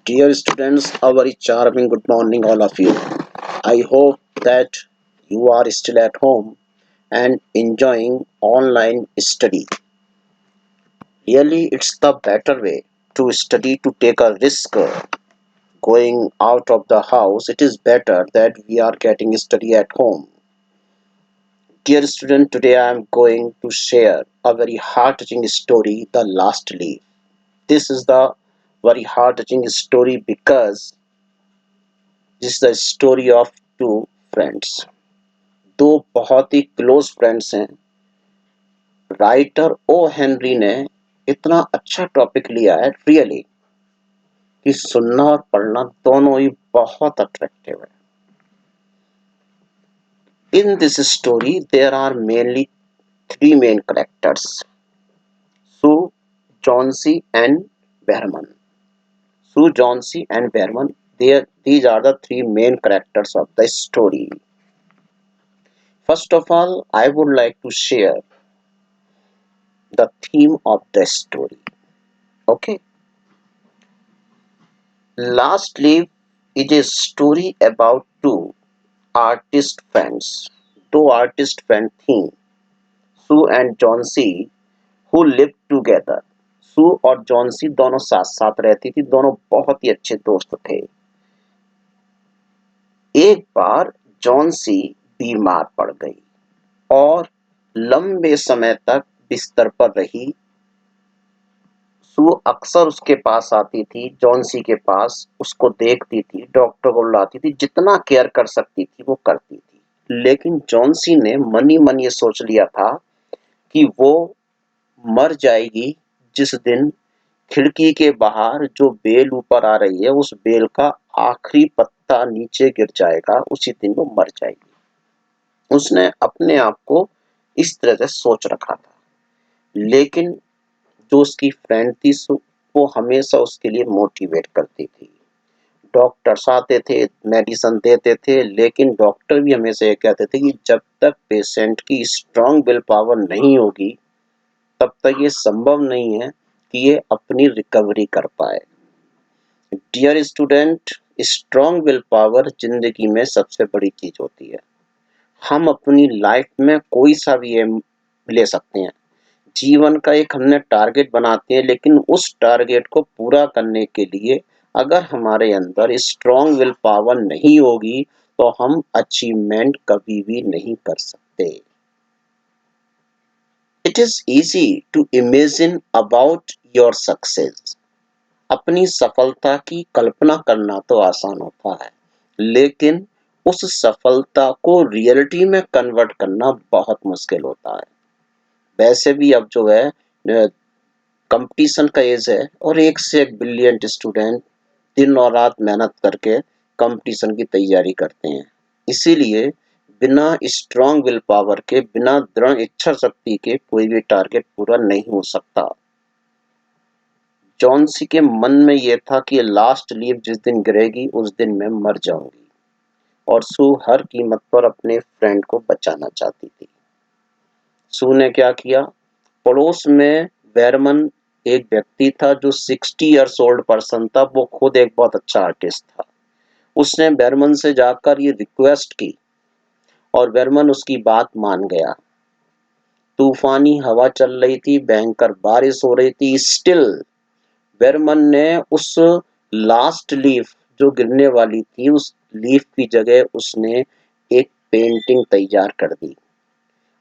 Dear students, a very charming good morning, all of you. I hope that you are still at home and enjoying online study. Really, it's the better way to study to take a risk going out of the house. It is better that we are getting study at home. Dear student, today I am going to share a very heart-touching story, The Last Leaf. This is the very heart-touching story because this is the story of two friends. दो बहुत ही close friends हैं। Writer O Henry ने इतना अच्छा topic लिया है really कि सुनना और पढ़ना दोनों ही बहुत अट्रैक्टिव है। In this story there are mainly three main characters, Sue, Johnsy and Behrman. Sue, Johnsy and Behrman, these are the three main characters of the story. First of all, I would like to share the theme of the story. Okay. Last Leaf is a story about two artist friends. दो artist friend थी, Sue and Johnsy, who lived together. Sue और Johnsy दोनों साथ साथ रहती थी, दोनों बहुत ही अच्छे दोस्त थे। एक बार जॉन्सी बीमार पड़ गई और लंबे समय तक बिस्तर पर रही। सू अक्सर उसके पास आती थी, जॉन्सी के पास, उसको देखती थी, डॉक्टर को बुलाती थी, जितना केयर कर सकती थी वो करती थी। लेकिन जॉन्सी ने मन ही मन ये सोच लिया था कि वो मर जाएगी जिस दिन खिड़की के बाहर जो बेल ऊपर आ रही है उस बेल का आखिरी पत्ता नीचे गिर जाएगा, उसी दिन वो मर जाएगी। उसने अपने आप को इस तरह से सोच रखा था। लेकिन जो उसकी फ्रेंड थी वो हमेशा उसके लिए मोटिवेट करती थी। डॉक्टर्स आते थे, मेडिसिन देते थे, लेकिन डॉक्टर भी हमेशा ये कहते थे कि जब तक पेशेंट की स्ट्रांग विल पावर नहीं होगी तब तक ये संभव नहीं है कि ये अपनी रिकवरी कर पाए। Dear student, strong will power जिंदगी में सबसे बड़ी चीज होती है। हम अपनी लाइफ में कोई सा भी एम ले सकते हैं, जीवन का एक हमने टारगेट बनाते हैं, लेकिन उस टारगेट को पूरा करने के लिए अगर हमारे अंदर स्ट्रांग विल पावर नहीं होगी तो हम अचीवमेंट कभी भी नहीं कर सकते। It is easy to imagine about your success. अपनी सफलता की कल्पना करना तो आसान होता है, लेकिन उस सफलता को रियलिटी में कन्वर्ट करना बहुत मुश्किल होता है। वैसे भी अब जो है कंपटीशन का एज है और एक से एक ब्रिलियंट स्टूडेंट दिन और रात मेहनत करके कंपटीशन की तैयारी करते हैं। इसीलिए बिना स्ट्रांग विल पावर के, बिना दृढ़ इच्छा शक्ति के कोई भी टारगेट पूरा नहीं हो सकता। जॉन्सी के मन में यह था कि लास्ट लीफ जिस दिन गिरेगी उस दिन मैं मर जाऊंगी, और सू हर कीमत पर अपने फ्रेंड को बचाना चाहती थी। सू ने क्या किया? पड़ोस में बेरमन एक व्यक्ति था जो 60 ईयर्स ओल्ड पर्सन था। वो खुद एक बहुत अच्छा आर्टिस्ट था। उसने बेरमन से जाकर ये रिक्वेस्ट की और बेरमन उसकी बात मान गया। तूफानी हवा चल रही थी, भयंकर बारिश हो रही थी, स्टिल बेरमन ने उस लास्ट लीफ जो गिरने वाली थी उस लीफ की जगह उसने एक पेंटिंग तैयार कर दी।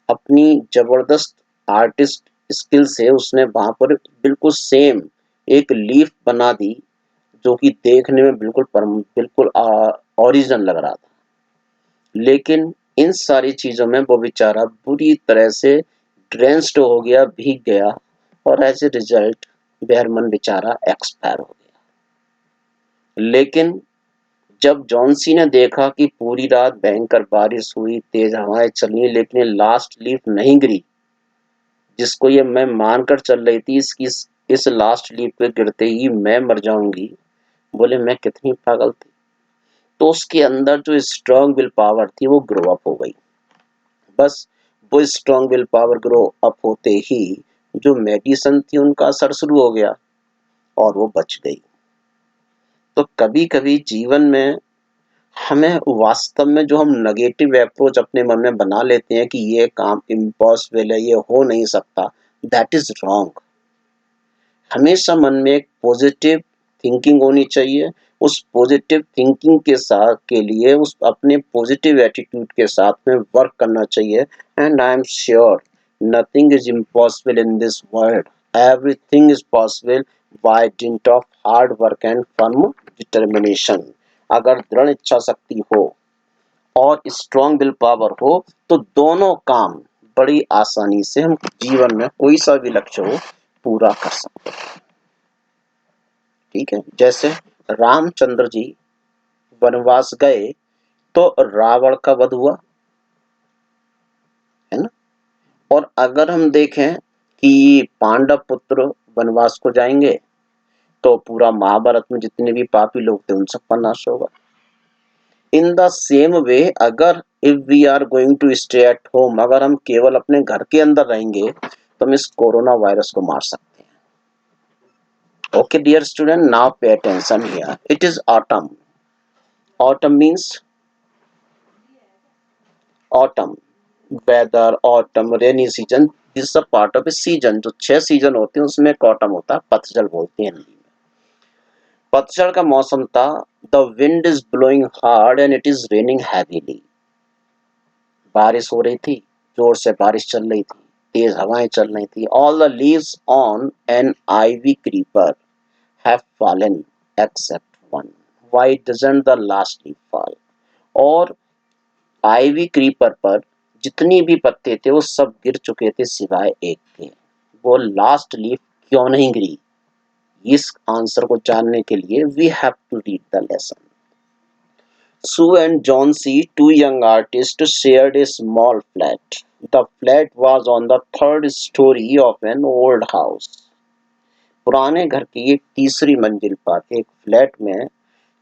अपनी जबरदस्त आर्टिस्ट स्किल से उसने वहां पर बिल्कुल सेम एक लीफ बना दी जो कि देखने में बिल्कुल ओरिजिनल लग रहा था। लेकिन इन सारी चीजों में वो बेचारा बुरी तरह से ड्रेंस्ड हो गया, भीग गया, और एज ए रिजल्ट बेहरमन बेचारा एक्सपायर हो गया। लेकिन जब जॉन्सी ने देखा कि पूरी रात भयंकर बारिश हुई, तेज हवाएं चली, लेकिन लास्ट लीफ नहीं गिरी जिसको ये मैं मानकर चल रही थी इसकी इस लास्ट लीफ पे गिरते ही मैं मर जाऊंगी, बोले मैं कितनी पागल थी। तो उसके अंदर जो स्ट्रांग विल पावर थी वो ग्रो अप हो गई। बस वो strong will power grow up होते ही जो मेडिसिन थी उनका असर शुरू हो गया और वो बच गई। तो कभी-कभी जीवन में हमें वास्तव में जो हम नेगेटिव अप्रोच अपने मन में बना लेते हैं कि ये काम इम्पॉसिबल है, ये हो नहीं सकता, दैट इज़ रॉन्ग। हमेशा मन में एक पॉजिटिव थिंकिंग होनी चाहिए। उस पॉजिटिव थिंकिंग के साथ के लिए उस अपने पॉजिटिव एटीट्यूड के साथ में वर्क करना चाहिए। And I am sure nothing is impossible in this world, everything is possible by didn't of hard work and firm determination. अगर दृढ़ इच्छा शक्ति हो और स्ट्रॉन्ग विल पावर हो तो दोनों काम बड़ी आसानी से हम जीवन में कोई सा भी लक्ष्य हो पूरा कर सकते हैं। ठीक है, जैसे रामचंद्र जी वनवास गए तो रावण का वध हुआ, है ना। और अगर हम देखें कि पांडव पुत्र वनवास को जाएंगे तो पूरा महाभारत में जितने भी पापी लोग थे उन सबका नाश होगा। इन द सेम वे अगर if we are going to stay at home, अगर हम केवल अपने घर के अंदर रहेंगे तो हम इस कोरोना वायरस को मार सकते हैं। Okay dear student, now pay attention here, it is autumn. Autumn means autumn, weather, autumn, rainy season, this is a part of a season. जो 6 सीजन होते हैं उसमें एक ऑटम होता है, पतझड़ बोलते हैं हिंदी में। पतझड़ का मौसम था, the wind is blowing hard and it is raining heavily. बारिश हो रही थी, जोर से बारिश चल रही थी, तेज हवाएं चल रही थी। All the leaves on an ivy creeper have fallen except one, why doesn't the last leaf fall. और आईवी क्रीपर पर जितनी भी पत्ते थे वो सब गिर चुके थे सिवाय एक के, वो लास्ट लीफ क्यों नहीं गिरी? इस आंसर को जानने के लिए we have to read the lesson. Sue and John C., two young artists, shared a small flat. The flat was on the third story of an old house. पुराने घर की एक तीसरी मंजिल पर एक फ्लैट में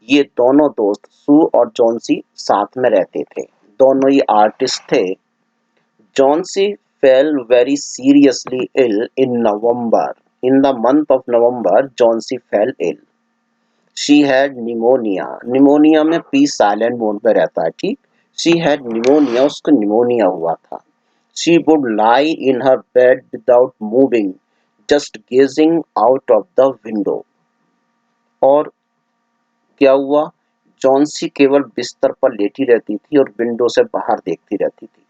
ये दोनों दोस्त सू और जॉन सी साथ में रहते थे। दोनों ही आर्टिस्ट थे। Johnsy fell very seriously ill in November. In the month of November, John C. fell ill. She had pneumonia, pneumonia में पी साइलेंट मोड पे रहता है, ठीक। शी हैड निमोनिया, उसको निमोनिया हुआ था। She would lie in her bed without moving, just gazing out of the window. और क्या हुआ, जॉन्सी केवल बिस्तर पर लेटी रहती थी और विंडो से बाहर देखती रहती थी।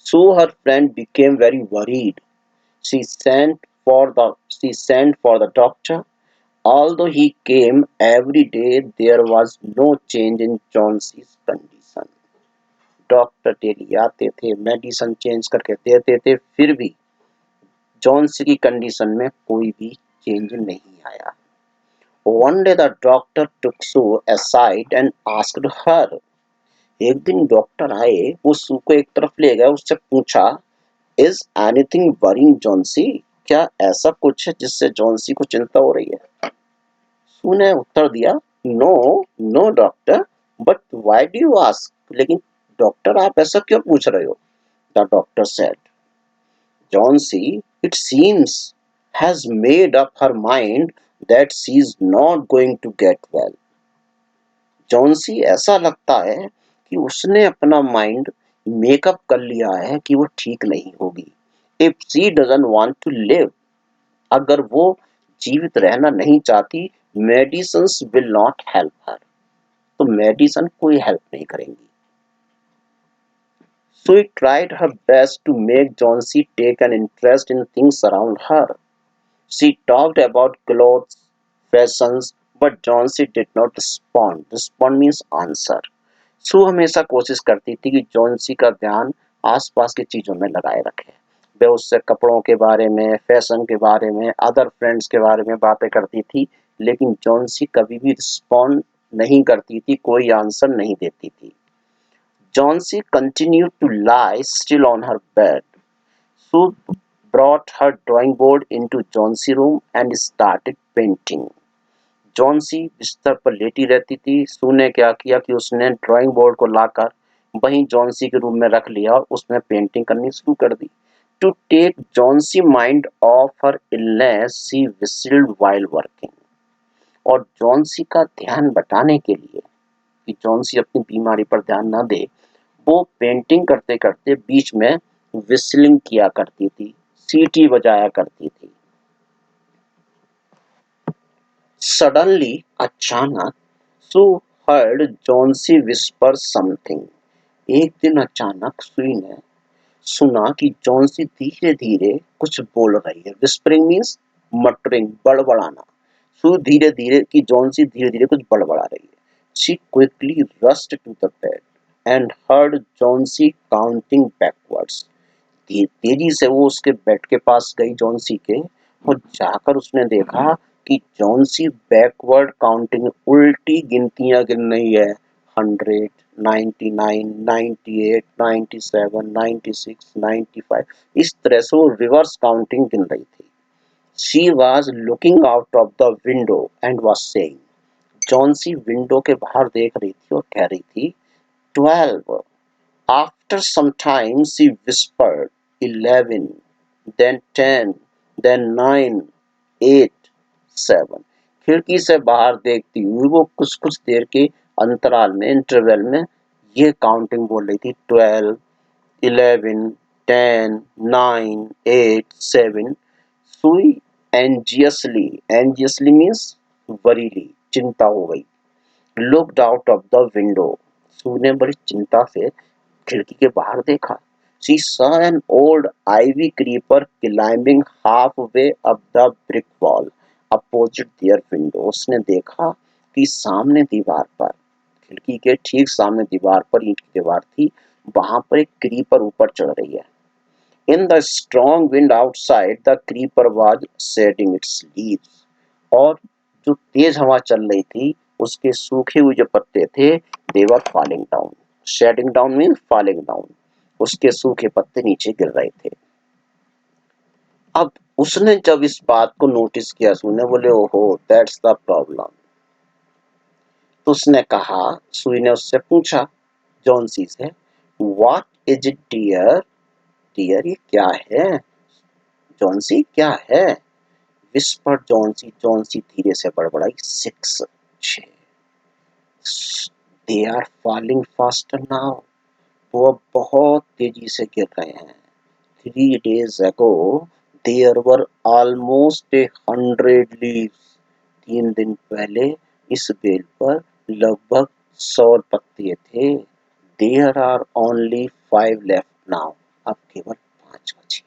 So her friend became very worried. she sent for the doctor. Although he came every day, there was no change in Johnson's condition. Doctor daily आते थे, मेडिसिन चेंज करके देते थे, फिर भी जॉन्सी की कंडीशन में कोई भी चेंज नहीं आया। One day the doctor took Sue aside and asked her. एक दिन डॉक्टर आए, वो सू को एक तरफ ले गए, उससे पूछा, Is anything worrying Johnsy? क्या ऐसा कुछ है जिससे जॉन्सी को चिंता हो रही है? सू ने उत्तर दिया, no no doctor, but why do you ask? लेकिन डॉक्टर आप ऐसा क्यों पूछ रहे हो? The doctor said, Johnsy, it seems, has made up her mind that she is not going to get well. Johnsy ऐसा लगता है कि उसने अपना माइंड मेकअप कर लिया है कि वो ठीक नहीं होगी। If she doesn't want to live, अगर वो जीवित रहना नहीं चाहती, medicines will not help her, तो मेडिसिन कोई हेल्प नहीं करेंगी। So he tried her best to make Johnsy take an interest in things around her. She talked about clothes, fashions, but Johnsy did not respond. Respond means answer. सू हमेशा कोशिश करती थी कि Johnsy का ध्यान आसपास की चीजों में लगाए रखे। वह उससे कपड़ों के बारे में, फैशन के बारे में, अदर फ्रेंड्स के बारे में बातें करती थी, लेकिन जॉन्सी कभी भी रिस्पॉन्ड नहीं करती थी, कोई आंसर नहीं देती थी। Johnsy continued to lie still on her bed. Sue brought her drawing board into Johnsy room and started painting. Johnsy बिस्तर पर लेटी रहती थी। सू ने क्या किया कि उसने ड्राइंग बोर्ड को लाकर वहीं जॉन्सी के रूम में रख लिया और उसमें पेंटिंग करनी शुरू कर दी। To take Johnsy mind off her illness she whistled while working. और जॉन्सी का ध्यान बटाने के लिए कि जॉन्सी अपनी बीमारी पर ध्यान ना दे, वो पेंटिंग करते करते बीच में विस्लिंग किया करती थी, सीटी बजाया करती थी। सडनली, अचानक, सू हर्ड जॉन्सी विस्पर समथिंग। एक दिन अचानक सुई ने सुना कि जॉन्सी धीरे धीरे कुछ बोल रही है। विस्परिंग मीन्स मटरिंग, बड़बड़ाना। सू धीरे धीरे कि जॉन्सी धीरे धीरे कुछ बड़बड़ा रही है। She quickly rushed to the bed and heard Johnsy counting backwards. तेजी से वो उसके बेड के पास गई जॉन्सी के, और जाकर उसने देखा कि जॉन्सी बैकवर्ड काउंटिंग, उल्टी गिनतियां गिन रही है। 100, 99, 98, 97, 96, 95, इस तरह से वो रिवर्स काउंटिंग गिन रही थी। She was looking out of the window and was saying, Johnsy window के बाहर देख रही थी और कह रही थी, 12। After some time she whispered, 11, then 10, then 9, 8, 7। खिड़की से बाहर देखती हुई वो कुछ कुछ देर के अंतराल में, इंटरवल में ये काउंटिंग बोल रही थी, 12, 11, 10, 9, 8, 7। सुई एंजियसली मीन्स वरीली, चिंता हो गई। Looked out of the window, Sue ने बड़ी चिंता से खिड़की के बाहर देखा। She saw an old ivy creeper climbing halfway up the brick wall opposite their window। उसने देखा कि सामने दीवार पर, खिड़की के ठीक सामने दीवार पर, ईंट की दीवार थी, वहां पर एक क्रीपर ऊपर चढ़ रही है। In the strong wind outside, the creeper was shedding its leaves। और जो तेज हवा चल रही थी, उसके सूखे हुए जो पत्ते थे, they were falling down। Shedding down means falling down। उसके सूखे पत्ते नीचे गिर रहे थे। अब उसने जब इस बात को नोटिस किया, सुने बोले, ओहो, दैट्स द प्रॉब्लम। तो उसने कहा, सुई ने उससे पूछा, जॉन्सी से, what is it dear? Dear, ये क्या है? जॉन्सी, क्या है? विस्पर जॉन्सी, जॉन्सी धीरे से बड़बड़ाई, 6, 6। They are falling faster now, वो अब बहुत तेजी से गिर रहे हैं। 3 days ago there were almost 100 leaves। 3 दिन पहले इस बेल पर लगभग 100 पत्ते थे। There are only 5 left now। अब केवल 5 बचे।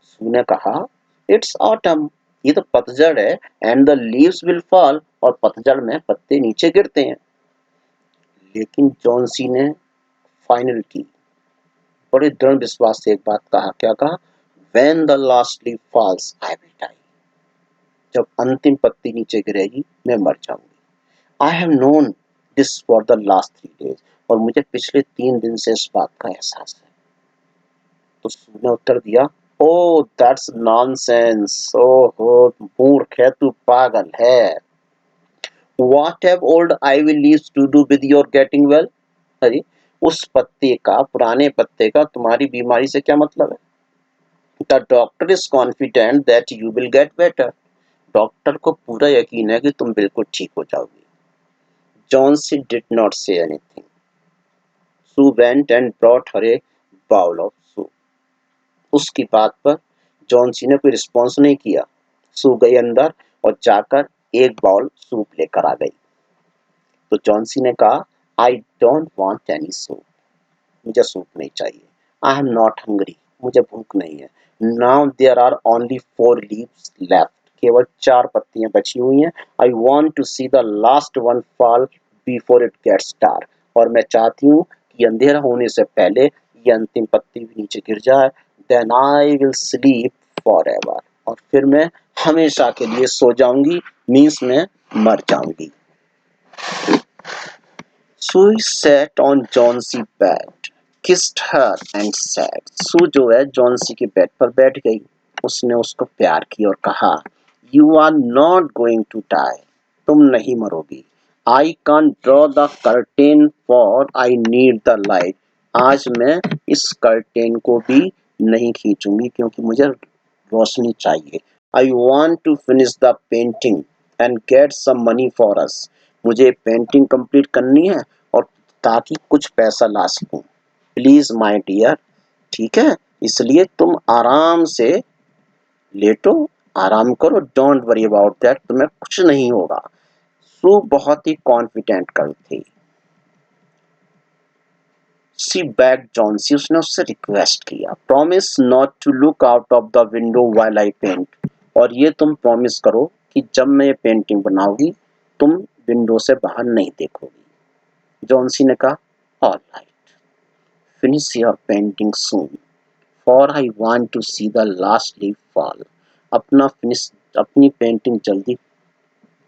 सू ने कहा, इट्स ऑटम, ये तो पतझड़ है, and the leaves will fall, और पतझड़ में पत्ते नीचे गिरते हैं। लेकिन जॉन्सी ने फाइनल की, बड़े दृढ़ विश्वास से एक बात कहा। क्या कहा? When the last leaf falls, I will die। जब अंतिम पत्ती नीचे गिरेगी, मैं मर जाऊंगी। I have known this for the last 3 days। और मुझे पिछले 3 दिन से इस बात का एहसास है। तो उसने उत्तर दिया, ओह दैट्स नॉनसेंस। ओहो, मूर्ख है तू, पागल है। What have old ivy leaves to do with your getting well? अरे, उस पत्ते का, पुराने पत्ते का तुम्हारी बीमारी से क्या मतलब है? The doctor is confident that you will get better। Doctor को पूरा यकीन है कि तुम बिल्कुल ठीक हो जाओगी। Johnsy did not say anything। Sue went and brought her a bowl of soup। उसकी बात पर जॉन्सी ने कोई रिस्पॉन्स नहीं किया। सू गई अंदर और जाकर एक बाउल सूप लेकर आ गई। तो जॉन्सी ने कहा, I don't want any soup. मुझे सूप नहीं चाहिए। I am not hungry. मुझे भूख नहीं है। Now there are only 4 leaves left. केवल 4 पत्तियां बची हुई हैं। I want to see the last one fall before it gets dark. और मैं चाहती हूँ कि अंधेरा होने से पहले ये अंतिम पत्ती भी नीचे गिर जाए। Then I will sleep forever. और फिर मैं हमेशा के लिए सो जाऊंगी, मीन्स मैं मर जाऊंगी। Sue sat on Johnsy bed, kissed her and said, सू जो है जॉन्सी के बेड पर बैठ गई। उसने उसको प्यार किया और कहा, you are not going to die. तुम नहीं मरोगी। I can draw the curtain for I need the light. आज मैं इस कर्टेन को भी नहीं खींचूंगी क्योंकि मुझे रोशनी चाहिए। I want to finish the painting and get some money for us. मुझे पेंटिंग कंप्लीट करनी है और ताकि कुछ पैसा ला सकूं। प्लीज माय डियर, ठीक है, इसलिए तुम आराम से लेटो, आराम करो, डोंट वरी अबाउट दैट, तुम्हें कुछ नहीं होगा। सू बहुत ही कॉन्फिडेंट गर्ल थी। शी बेग्ड जॉन्सी, उसने उससे रिक्वेस्ट किया, promise not to look out of the window while I paint, और ये तुम प्रॉमिस करो कि जब मैं ये पेंटिंग बनाऊंगी तुम विंडो से बाहर नहीं देखोगी। जॉन्सी ने कहा, all right, finish your painting soon, for I want to see the last leaf fall. अपनी पेंटिंग जल्दी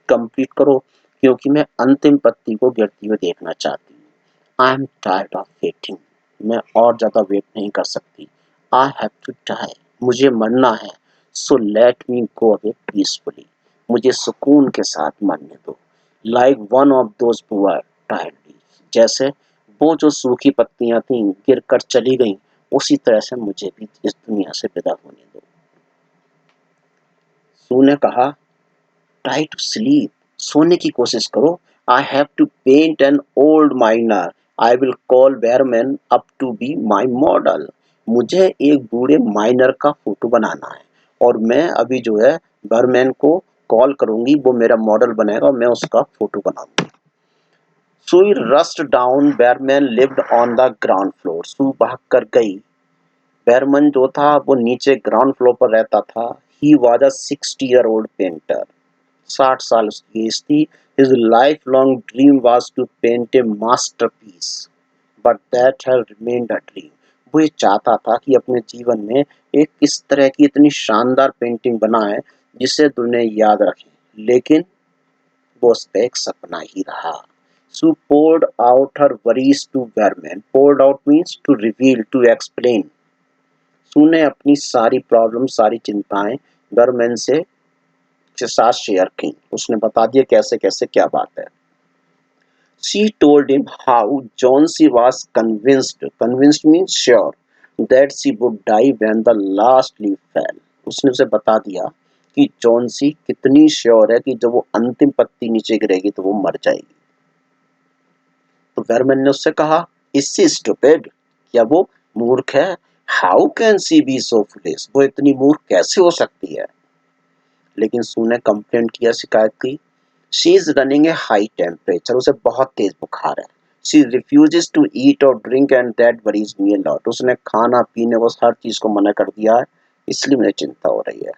कंप्लीट करो क्योंकि मैं अंतिम पत्ती को गिरती हुई देखना चाहती हूँ। I am tired of waiting, मैं और ज्यादा वेट नहीं कर सकती। आई हैव टू डाई, मुझे मरना है। So let me go away peacefully, मुझे सुकून के साथ मरने दो। Like one of those poor tired leaves, जैसे वो जो सूखी पत्तियां थीं गिर कर चली गईं, उसी तरह से मुझे भी इस दुनिया से विदा होने दो। सू ने कहा, ट्राई टू स्लीप, सोने की कोशिश करो। I have to paint an old miner, I will call Behrman up to be my model. मुझे एक बूढ़े माइनर का फोटो बनाना है और मैं अभी जो है बेयरमैन को कॉल करूंगी, वो मेरा मॉडल बनेगा और मैं उसका फोटो बनाऊंगी। Sue rushed down, Behrman lived on the ground floor. Sue भाग कर गई। बेयरमैन जो था वो नीचे ग्राउंड फ्लोर पर रहता था। He was a 60-year-old painter, 60 साल उसकी एज थी। His lifelong dream was to paint a masterpiece, but that had remained a dream. वो ये चाहता था कि अपने जीवन में एक इस तरह की इतनी शानदार पेंटिंग बनाए जिसे दुनिया याद रखे, लेकिन वो उसका एक सपना ही रहा। So poured out her worries to Behrman. Poured out means to reveal, to explain. सू ने अपनी सारी प्रॉब्लम, सारी चिंताएं बर्मैन से के साथ शेयर की। उसने बता दिया कैसे कैसे क्या बात है। She told him how Johnsy was convinced, convinced means sure, that she would die when the last leaf fell. उसने उसे बता दिया कि जॉन्सी कितनी श्योर है कि जब वो अंतिम पत्ती नीचे गिरेगी तो वो मर जाएगी। तो वेरमैन ने उससे कहा, Is she stupid? क्या वो मूर्ख है? How can she be so foolish? वो इतनी मूर्ख कैसे हो सकती है? लेकिन सू ने कंप्लेंट किया, शिकायत की। She is running A high temperature, उसे बहुत तेज बुखार है। शी रिफ्यूजेस टू ईट और drink and that worries me a lot, उसने खाना पीने को हर चीज को मना कर दिया है, इसलिए मुझे चिंता हो रही है।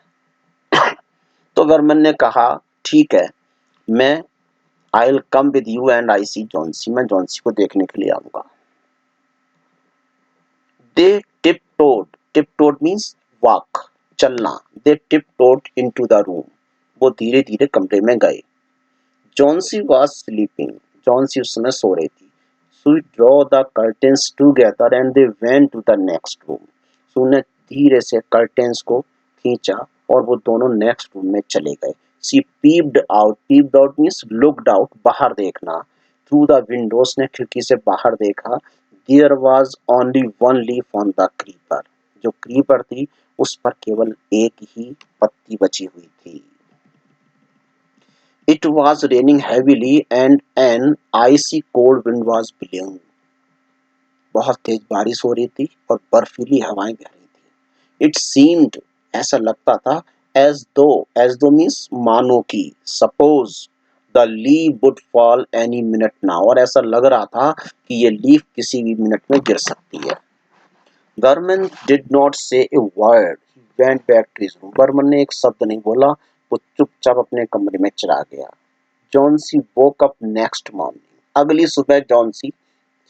तो वर्मन ने कहा, ठीक है, मैं I will come with you and I see Johnsy, मैं जॉन्सी को देखने के लिए आऊंगा। They tiptoed means walk, चलना। They tiptoed into the room, वो धीरे धीरे कमरे में गए। जॉन्सी वॉज स्लीपिंग, जॉन्सी उस समय सो रही थी। Sue draw the curtains together and they went to the next room. Sue ने धीरे से कर्टेन्स को खींचा और वो दोनों नेक्स्ट रूम में चले गए। She peeped out means looked out, बाहर देखना। थ्रू द विंडोज, ने खिड़की से बाहर देखा। There was only one leaf on the creeper, जो क्रीपर थी उस पर केवल एक ही पत्ती बची हुई थी। It was raining heavily and an icy cold wind was blowing. बहुत तेज बारिश हो रही थी और बर्फीली हवाएं बह रही थी। It seemed, ऐसा लगता था, as though means मानो की, suppose the leaf would fall any minute now, और ऐसा लग रहा था कि ये लीफ किसी भी मिनट में गिर सकती है। Berman did not say a word. He went back to his room. Burman ने एक शब्द नहीं बोला, वो चुपचाप अपने कमरे में चला गया। Johnsy woke up next morning. अगली सुबह जॉन्सी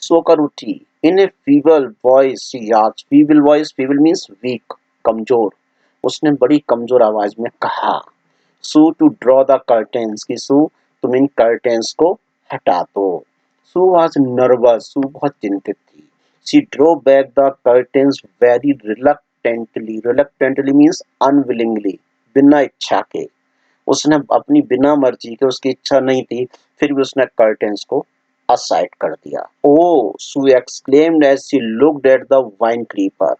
सोकर उठी। In a feeble voice she asked. Feeble voice, feeble means weak, कमजोर। उसने बड़ी कमजोर आवाज में कहा, सू टू ड्रॉ द कर्टेन्स, की सू तुम इन कर्टेन्स को हटा दो। सू वाज नर्वस, सू बहुत चिंतित थी। She draw back the curtains very reluctantly, reluctantly means unwillingly, बिना इच्छा के। उसने अपनी बिना मर्जी के, उसकी इच्छा नहीं थी, फिर भी उसने कर्टेन्स को असाइड कर दिया। Oh, Sue exclaimed as she looked at the vine creeper.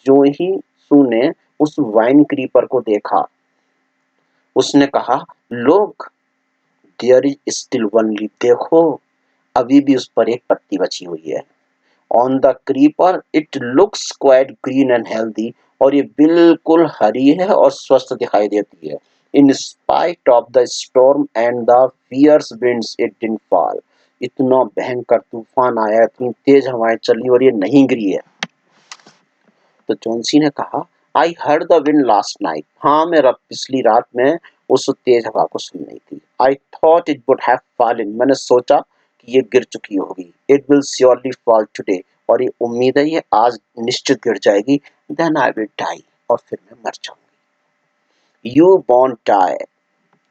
जो ही सू ने उस वाइन क्रीपर को देखा, उसने कहा, look, there is still one leaf, देखो अभी भी उस पर एक पत्ती बची हुई है। On the creeper it looks quite green and healthy, और ये बिल्कुल हरी है और स्वस्थ दिखाई देती है। In spite of the storm and the fierce winds it didn't fall, इतना भयंकर तूफान आया, इतनी तेज हवाएं चली और ये नहीं गिरी है। तो जॉनसी ने कहा, I heard the wind last night, हाँ मैं पिछली रात में उस तेज हवा को सुन रही थी। I thought it would have fallen, मैंने सोचा कि ये गिर चुकी होगी। It will surely fall today, और ये उम्मीद है ये आज निश्चित गिर जाएगी। देन आई विल डाई, और फिर मैं मर जाऊंगी। यू वॉन्ट डाई,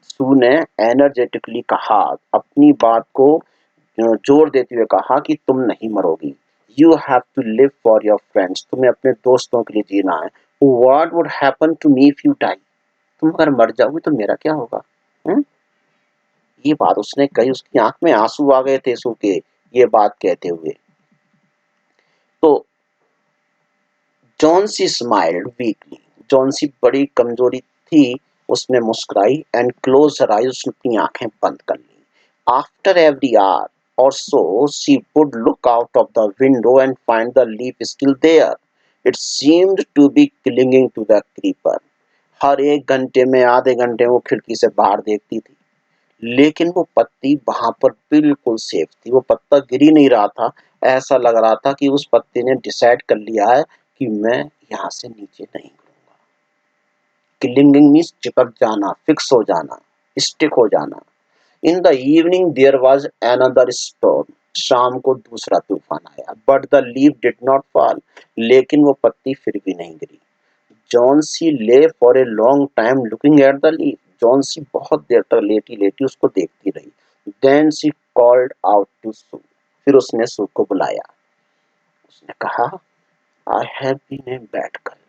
सू ने एनर्जेटिकली कहा, अपनी बात को जोर देते हुए कहा कि तुम नहीं मरोगी। You have to live for your friends, तुम्हें अपने दोस्तों के लिए जीना है। What would happen to me if you die, तुम अगर मर जाओगे तो मेरा क्या होगा? हुँ? ये बात उसने कही, उसकी आंख में आंसू आ गए थे सू के ये बात कहते हुए। तो जॉनसी स्माइल्ड वीकली, जॉनसी बड़ी कमजोरी थी, उसने मुस्कुराई एंड क्लोज हर आईज, उसने अपनी आंखें बंद कर ली। After every hour or so she would look out of the window and find the leaf still there. It seemed to be clinging to the creeper. हर एक घंटे में, आधे घंटे में वो खिड़की से बाहर देखती थी, लेकिन वो पत्ती वहां पर बिल्कुल सेफ थी, वो पत्ता गिर ही नहीं रहा था। ऐसा लग रहा था कि उस पत्ते ने डिसाइड कर लिया है कि मैं यहाँ से नीचे नहीं गिरूंगा। क्लिंगिंग मीन्स चिपक जाना, फिक्स हो जाना, स्टिक हो जाना। In the evening there was another storm, शाम को दूसरा तूफान आया, but the leaf did not fall, लेकिन वो पत्ती फिर भी नहीं गिरी। Johnsy lay for a long time looking at the leaf, Johnsy बहुत देर तक लेटी लेटी उसको देखती रही। Then she called out to Sue, फिर उसने सू को बुलाया। उसने कहा, I have been a bad girl,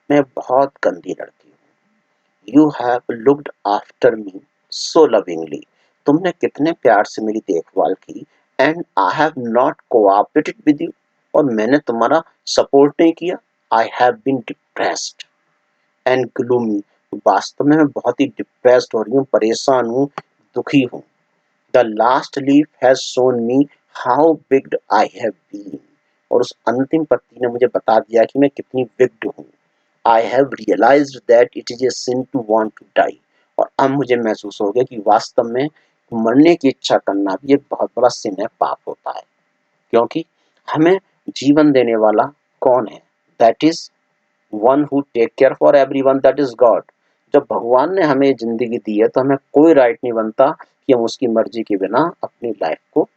मैं बहुत गंदी लड़की हूँ। You have looked after me so lovingly, तुमने कितने प्यार से मेरी देखभाल की। And I have not cooperated with you, और मैंने तुम्हारा सपोर्ट नहीं किया। I have been depressed and gloomy, वास्तव में मैं बहुत ही डिप्रेस्ड हो रही हूँ, परेशान हूँ, दुखी हूँ। The last leaf has shown me how wicked I have been, और उस अंतिम पत्ती ने मुझे बता दिया कि मैं कितनी बिग्ड हूँ। I have realised that it is a sin to want to die, और अब मुझे महसूस हो गया कि वास्तव में मरने की इच्छा करना भी एक बहुत बड़ा सिन है, पाप होता है। क्योंकि हमें जीवन देने वाला कौन है? That is one who take care for everyone, that is God. जब भगवान ने हमें जिंदगी दी है तो हमें कोई राइट नहीं बनता कि हम उसकी मर्जी के बिना अपनी लाइफ को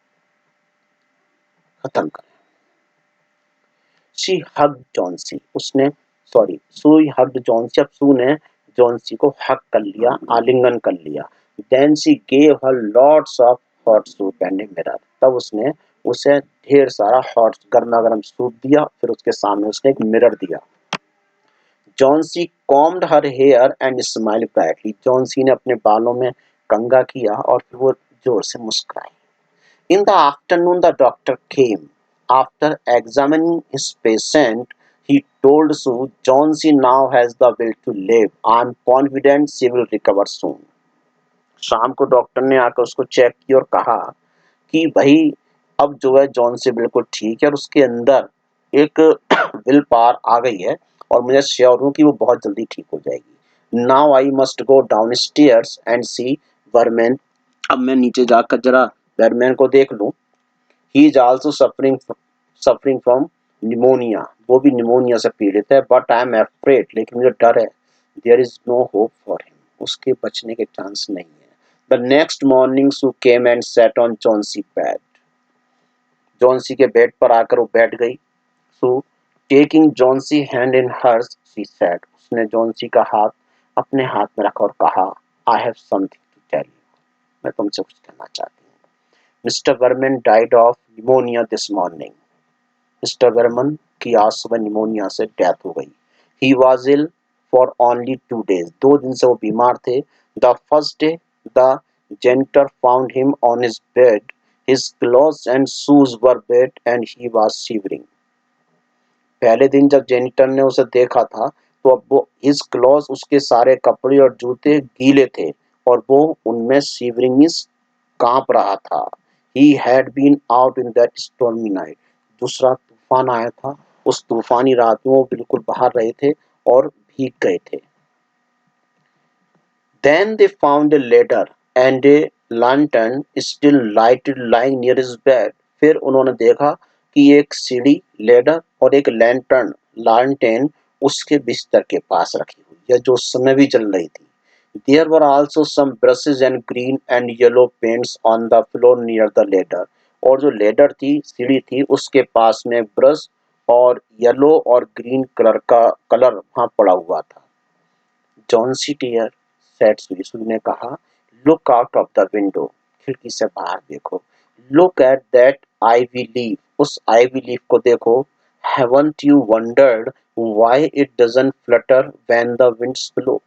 खत्म करें। शी हग्ड जॉनसी, उसने सॉरी सू हग्ड जॉनसी, अब सू ने जॉनसी को हक कर लिया, आलिंगन कर लिया। Then she gave her lots of hot soup and a mirror, तब उसने उसे ढेर सारा हॉट गर्मा गर्म सूप दिया, फिर उसके सामने उसने एक मिरर दिया। Johnsy combed her hair and smiled brightly, Johnsy ने अपने बालों में कंघा किया और फिर वो जोर से मुस्कुराई। In the afternoon, the doctor came. After examining his patient, he told Sue, Johnsy now has the will to live. I'm confident she will recover soon. शाम को डॉक्टर ने आकर उसको चेक किया और कहा कि भाई अब जो है जॉन्सी बिल्कुल ठीक है और उसके अंदर एक विल पावर आ गई है, और मुझे श्योर हूँ कि वो बहुत जल्दी ठीक हो जाएगी। Now I must go downstairs and see Behrman, अब मैं नीचे जाकर जरा बैरमैन को देख लूं। He is also suffering from pneumonia, वो भी निमोनिया से पीड़ित है। बट आई एम अफ्रेड, लेकिन मुझे डर है। There is no hope for him, उसके बचने के चांस नहीं है। The next morning Sue came and sat on Johnsy bed, Johnsy के बेड पर आकर वो बैठ गई। So taking Johnsy hand in hers she said, उसने जॉनसी का हाथ अपने हाथ में रखा और कहा, I have something to tell you, मैं तुमसे कुछ कहना चाहती हूँ। Mister Behrman died of pneumonia this morning, mister Behrman की आज सुबह निमोनिया से डेथ हो गई। He was ill for only 2 days, 2 दिन से वो बीमार थे। The first day the janitor found him on his bed, his clothes and shoes were wet and he was shivering. पहले दिन जब जेनिटर ने उसे देखा था तो अब वो हिज क्लॉथ, उसके सारे कपड़े और जूते गीले थे और वो उनमें शिवरिंग कांप रहा था। He had been out in that stormy night. दूसरा तूफान आया था, उस तूफानी रात में वो बिल्कुल बाहर रहे थे और भीग गए थे। Then they found a ladder and a lantern still lighted lying near his bed. फिर उन्होंने देखा कि एक सीढ़ी, लेडर और एक लालटेन उसके बिस्तर के पास रखी हुई है, जो उस समय भी जल रही थी। There were also some brushes and green and yellow paints on the floor near the ladder. और जो लेडर थी, सीढ़ी थी, उसके पास में ब्रश और येलो और ग्रीन कलर का कलर वहां पड़ा हुआ था। जॉन सी टियर, सेड सुई, सुई ने कहा, look out of the window, खिड़की से बाहर देखो। Look at that ivy leaf, उस आईवी लीफ को देखो। Haven't you wondered why it doesn't flutter when the winds blow?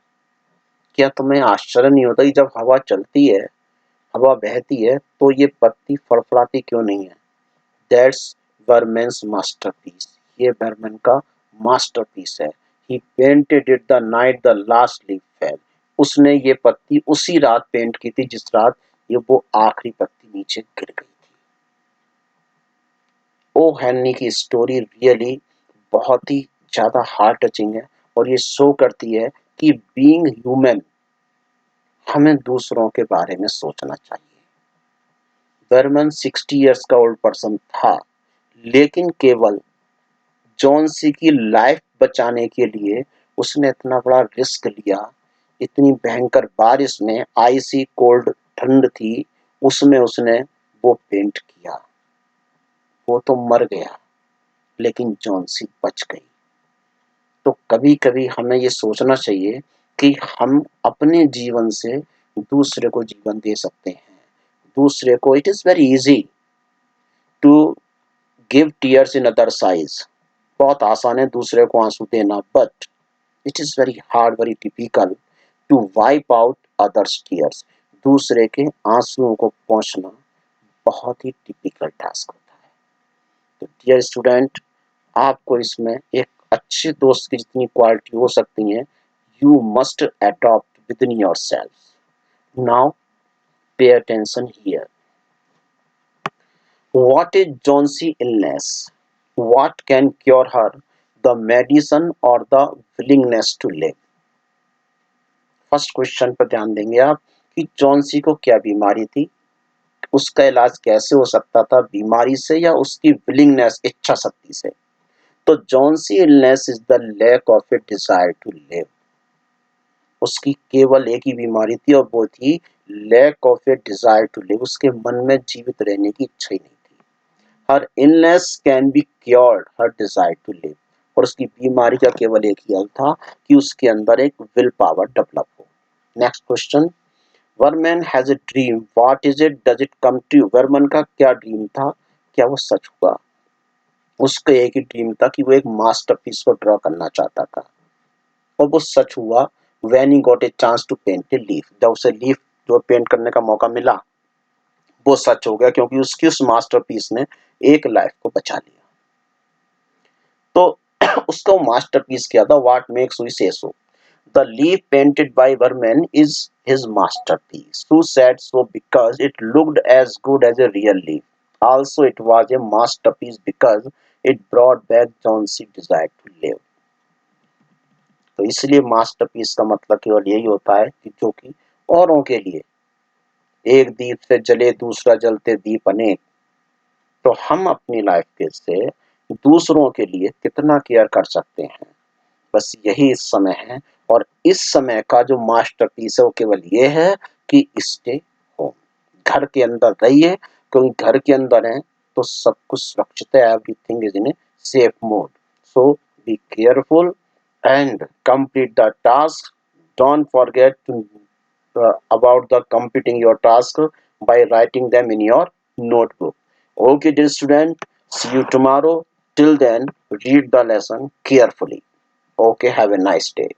क्या तुम्हें आश्चर्य नहीं होता कि जब हवा चलती है, हवा बहती है, तो ये पत्ती फड़फड़ाती क्यों नहीं है? दैट्स बर्मन्स मास्टरपीस, ये बर्मन का मास्टरपीस है। He painted it the night the last leaf fell, उसने ये पत्ती उसी रात पेंट की थी जिस रात ये वो आखिरी पत्ती नीचे गिर गई थी। ओ हेनरी की स्टोरी रियली बहुत ही ज्यादा हार्ट टचिंग है और ये शो करती है कि बीइंग ह्यूमन हमें दूसरों के बारे में सोचना चाहिए। बर्मन 60 इयर्स का ओल्ड पर्सन था, लेकिन केवल जॉन सी की लाइफ बचाने के लिए उसने इतना बड़ा रिस्क लिया। इतनी भयंकर बारिश में, आइसी कोल्ड ठंड थी, उसमें उसने वो पेंट किया। वो तो मर गया, लेकिन जॉन सी बच गई। तो कभी कभी हमें ये सोचना चाहिए कि हम अपने जीवन से दूसरे को जीवन दे सकते हैं। दूसरे को, it is very easy to give tears in other's eyes, बहुत आसान है दूसरे को आंसू देना, but it is very hard, very typical to wipe out others tears. दूसरे के आंसुओं को पोंछना बहुत ही टिपिकल टास्क होता है। तो डियर स्टूडेंट, आपको इसमें एक अच्छे दोस्त की जितनी क्वालिटी हो सकती है, you must adopt with in your self. Now pay attention here. What is Johnsy illness? What can cure her? The medicine or the willingness to live? First question पर ध्यान देंगे आप कि जॉन्सी को क्या बीमारी थी, उसका इलाज कैसे हो सकता था, बीमारी से या उसकी विलिंगनेस, इच्छा शक्ति से। तो Johnsy illness is the lack of a desire to live. उसकी केवल एक ही बीमारी थी और वो थी lack of a desire to live. उसके मन में जीवित रहने की इच्छा ही नहीं थी। Her illness can be cured, her desire to live. और उसकी बीमारी का केवल एक ही हल था कि उसके अंदर एक विल पावर डेवलप हो। Next question, Varman has a dream, what is it, does it come true? Varman का क्या ड्रीम था, क्या वो सच हुआ? उसका एक ही ड्रीम था कि वो एक मास्टरपीस को ड्रॉ करना चाहता था और वो सच हुआ। When he got a chance to paint a leaf, जब उसे लीफ जो पेंट करने का मौका मिला, वो सच हो गया, क्योंकि उसकी उस मास्टरपीस ने एक लाइफ को बचा लिया। तो उसका वो मास्टरपीस क्या था, what makes we say so? The leaf painted by Behrman is his masterpiece. Who said so? Because it looked as good as a real leaf. Also, it was a masterpiece because it brought back Johnson's desire to live. तो इसलिए masterpiece का मतलब केवल यही होता है कि जो कि औरों के लिए, एक दीप से जले दूसरा जलते दीप अनेक। तो हम अपनी लाइफ के से दूसरों के लिए कितना केयर कर सकते हैं, बस यही इस समय है। और इस समय का जो मास्टरपीस है वो केवल ये है कि स्टे होम, घर के अंदर रहिए, क्योंकि घर के अंदर है तो सब कुछ सुरक्षित है। Everything is in a safe mode. So be careful and complete the task. Don't forget to, about the completing your task by writing them in your notebook. Okay, dear student, see you tomorrow. Till then, read the lesson carefully. Okay, have a nice day.